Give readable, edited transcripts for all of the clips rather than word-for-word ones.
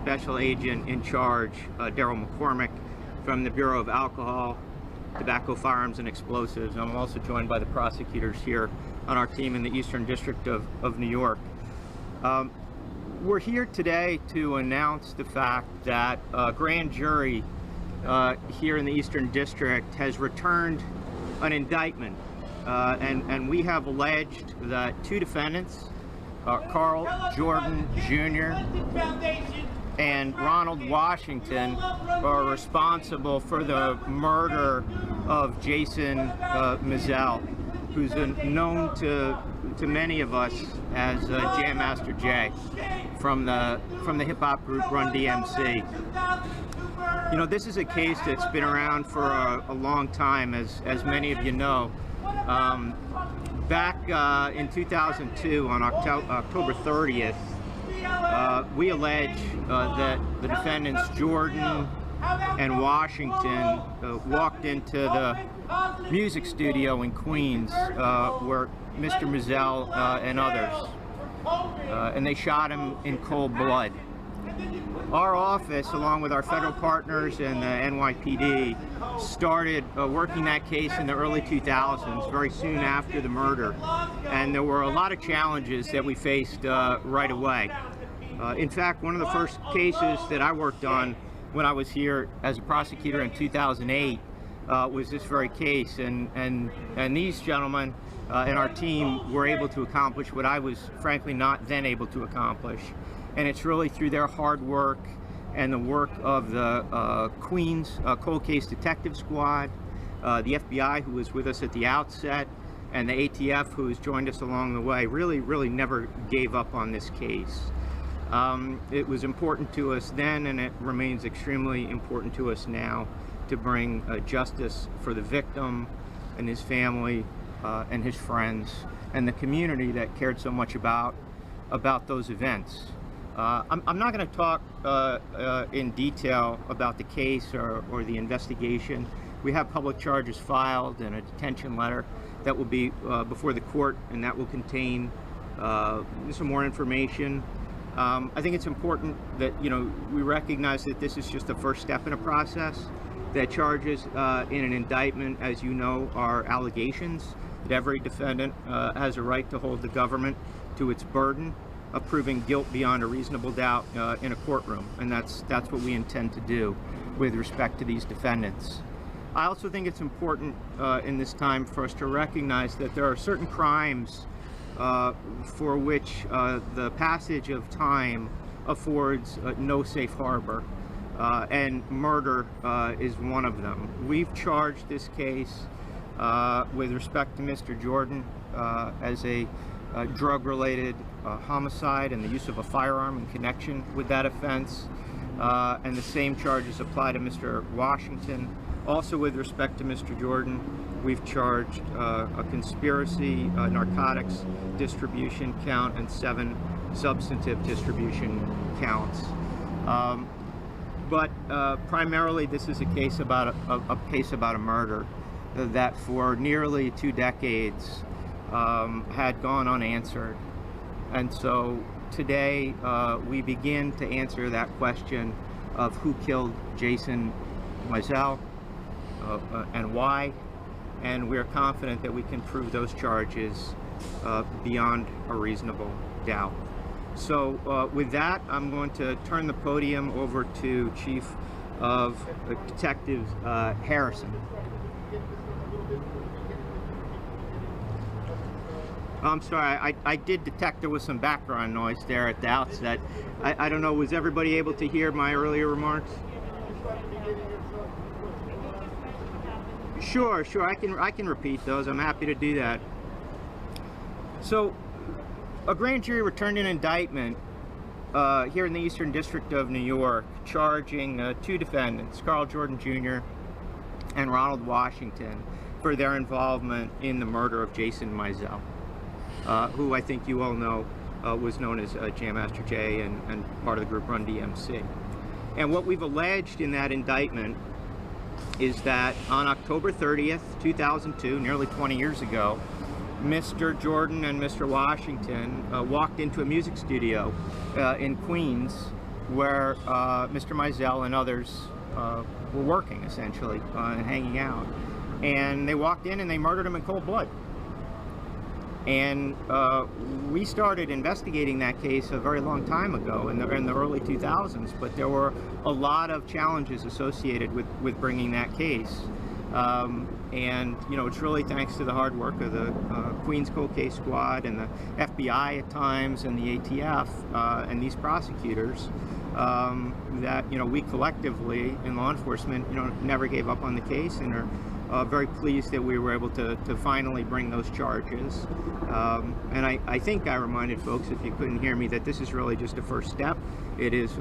Special Agent in Charge, Daryl McCormick, from the Bureau of Alcohol, Tobacco, Firearms, and Explosives. I'm also joined by the prosecutors here on our team in the Eastern District of New York. We're here today to announce the fact that a grand jury here in the Eastern District has returned an indictment, and we have alleged that two defendants, Carl Jordan Jr. and Ronald Washington, are responsible for the murder of Jason Mizell, who's known to many of us as Jam Master Jay from the hip hop group Run DMC. You know, this is a case that's been around for a long time, as many of you know. Back in 2002, on October 30th, we allege that the defendants Jordan and Washington walked into the music studio in Queens where Mr. Mizell and others, and they shot him in cold blood. Our office, along with our federal partners and the NYPD, started working that case in the early 2000s, very soon after the murder. And there were a lot of challenges that we faced right away. In fact, one of the first cases that I worked on when I was here as a prosecutor in 2008 was this very case. And these gentlemen and our team were able to accomplish what I was frankly not then able to accomplish. And it's really through their hard work and the work of the Queens Cold Case Detective Squad, the FBI, who was with us at the outset, and the ATF, who has joined us along the way, really never gave up on this case. It was important to us then, and it remains extremely important to us now to bring justice for the victim and his family and his friends and the community that cared so much about those events. I'm not going to talk in detail about the case or the investigation. We have public charges filed and a detention letter that will be before the court, and that will contain some more information. I think it's important that, you know, we recognize that this is just the first step in a process, that charges in an indictment, as you know, are allegations, that every defendant has a right to hold the government to its burden of proving guilt beyond a reasonable doubt in a courtroom, and that's what we intend to do with respect to these defendants. I also think it's important in this time for us to recognize that there are certain crimes for which the passage of time affords no safe harbor, and murder is one of them. We've charged this case with respect to Mr. Jordan as a drug-related homicide and the use of a firearm in connection with that offense, and the same charges apply to Mr. Washington. Also, with respect to Mr. Jordan, we've charged a conspiracy, narcotics distribution count, and 7 substantive distribution counts. But primarily, this is a case about a murder that for nearly 2 decades had gone unanswered. And so today we begin to answer that question of who killed Jason Mizell and why, and we're confident that we can prove those charges beyond a reasonable doubt. So with that, I'm going to turn the podium over to Chief of Detectives Harrison. I'm sorry, I did detect there was some background noise there at the outset. I don't know, was everybody able to hear my earlier remarks? Sure, I can repeat those. I'm happy to do that. So, a grand jury returned an indictment here in the Eastern District of New York charging 2 defendants, Carl Jordan Jr. and Ronald Washington, for their involvement in the murder of Jason Mizell, who I think you all know was known as Jam Master Jay and part of the group Run DMC. And what we've alleged in that indictment is that on October 30th, 2002, nearly 20 years ago, Mr. Jordan and Mr. Washington walked into a music studio in Queens where Mr. Mizell and others were working, essentially, and hanging out. And they walked in and they murdered him in cold blood. And we started investigating that case a very long time ago, in the early 2000s, but there were a lot of challenges associated with bringing that case. And you know, it's really thanks to the hard work of the Queens Cold Case Squad and the FBI at times and the ATF and these prosecutors that, you know, we collectively in law enforcement, you know, never gave up on the case and are very pleased that we were able to finally bring those charges. And I think I reminded folks, if you couldn't hear me, that this is really just a first step. It is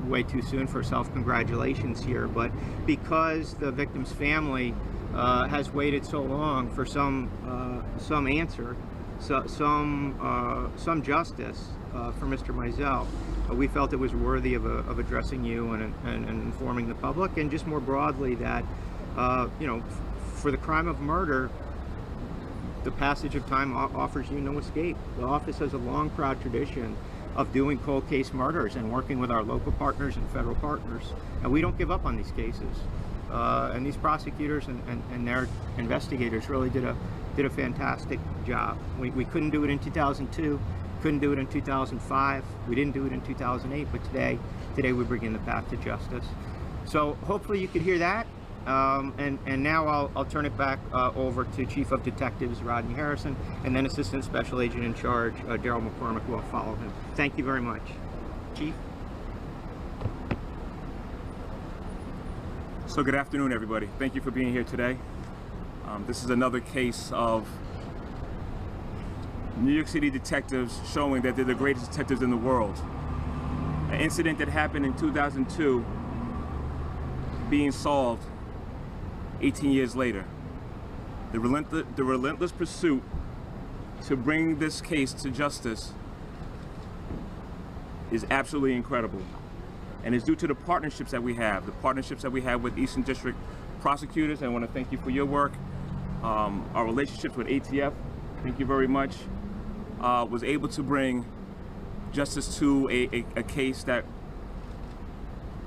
way too soon for self-congratulations here, but because the victim's family has waited so long for some answer, some justice for Mr. Mizell, we felt it was worthy of addressing you and informing the public, and just more broadly that you know, for the crime of murder, the passage of time offers you no escape. The office has a long, proud tradition of doing cold case murders and working with our local partners and federal partners, and we don't give up on these cases. And these prosecutors and their investigators really did a fantastic job. We couldn't do it in 2002, couldn't do it in 2005, we didn't do it in 2008, but today we begin the path to justice. So hopefully you could hear that. And now I'll turn it back over to Chief of Detectives Rodney Harrison, and then Assistant Special Agent in Charge Daryl McCormick will follow him. Thank you very much. Chief? So good afternoon, everybody. Thank you for being here today. This is another case of New York City detectives showing that they're the greatest detectives in the world. An incident that happened in 2002 being solved 18 years later. The relentless pursuit to bring this case to justice is absolutely incredible. And it's due to the partnerships that we have, with Eastern District prosecutors. I want to thank you for your work. Our relationships with ATF, thank you very much, was able to bring justice to a case that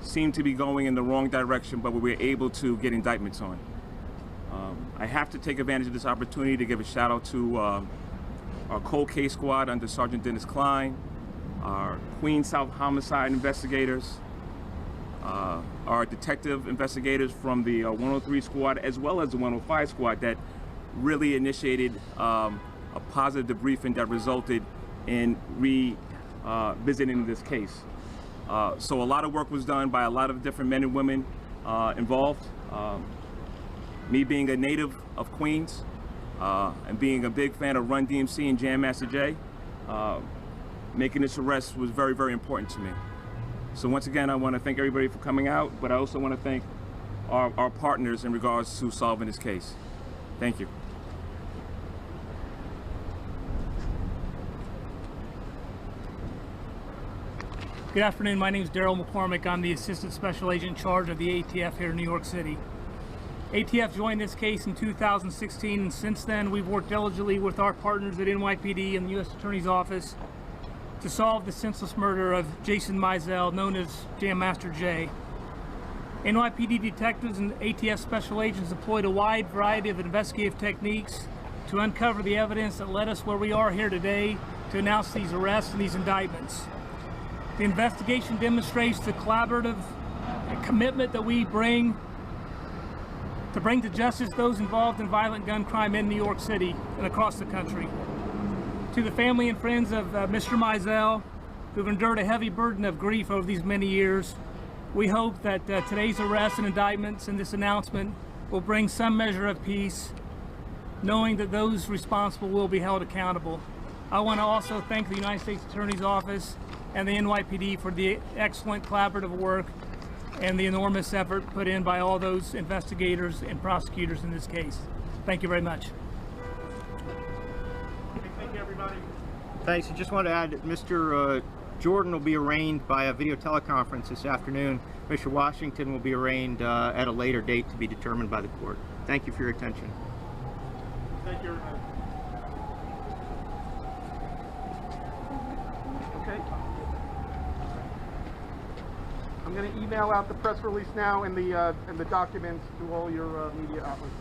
seemed to be going in the wrong direction, but we were able to get indictments on. I have to take advantage of this opportunity to give a shout out to our cold case squad under Sergeant Dennis Klein, our Queens South homicide investigators, our detective investigators from the 103 squad, as well as the 105 squad, that really initiated a positive debriefing that resulted in revisiting this case. So a lot of work was done by a lot of different men and women involved. Me being a native of Queens and being a big fan of Run DMC and Jam Master Jay, making this arrest was very, very important to me. So once again, I want to thank everybody for coming out, but I also want to thank our partners in regards to solving this case. Thank you. Good afternoon, my name is Daryl McCormick. I'm the Assistant Special Agent in Charge of the ATF here in New York City. ATF joined this case in 2016, and since then we've worked diligently with our partners at NYPD and the U.S. Attorney's Office to solve the senseless murder of Jason Mizell, known as Jam Master Jay. NYPD detectives and ATF special agents deployed a wide variety of investigative techniques to uncover the evidence that led us where we are here today to announce these arrests and these indictments. The investigation demonstrates the collaborative commitment that we bring to justice those involved in violent gun crime in New York City and across the country. To the family and friends of Mr. Mizell, who've endured a heavy burden of grief over these many years, we hope that today's arrests and indictments and this announcement will bring some measure of peace, knowing that those responsible will be held accountable. I want to also thank the United States Attorney's Office and the NYPD for the excellent collaborative work and the enormous effort put in by all those investigators and prosecutors in this case. Thank you very much. Thank you, everybody. Thanks. I just want to add that Mr. Jordan will be arraigned by a video teleconference this afternoon. Mr. Washington will be arraigned at a later date to be determined by the court. Thank you for your attention. Thank you. Okay. I'm going to email out the press release now and the documents to all your media outlets.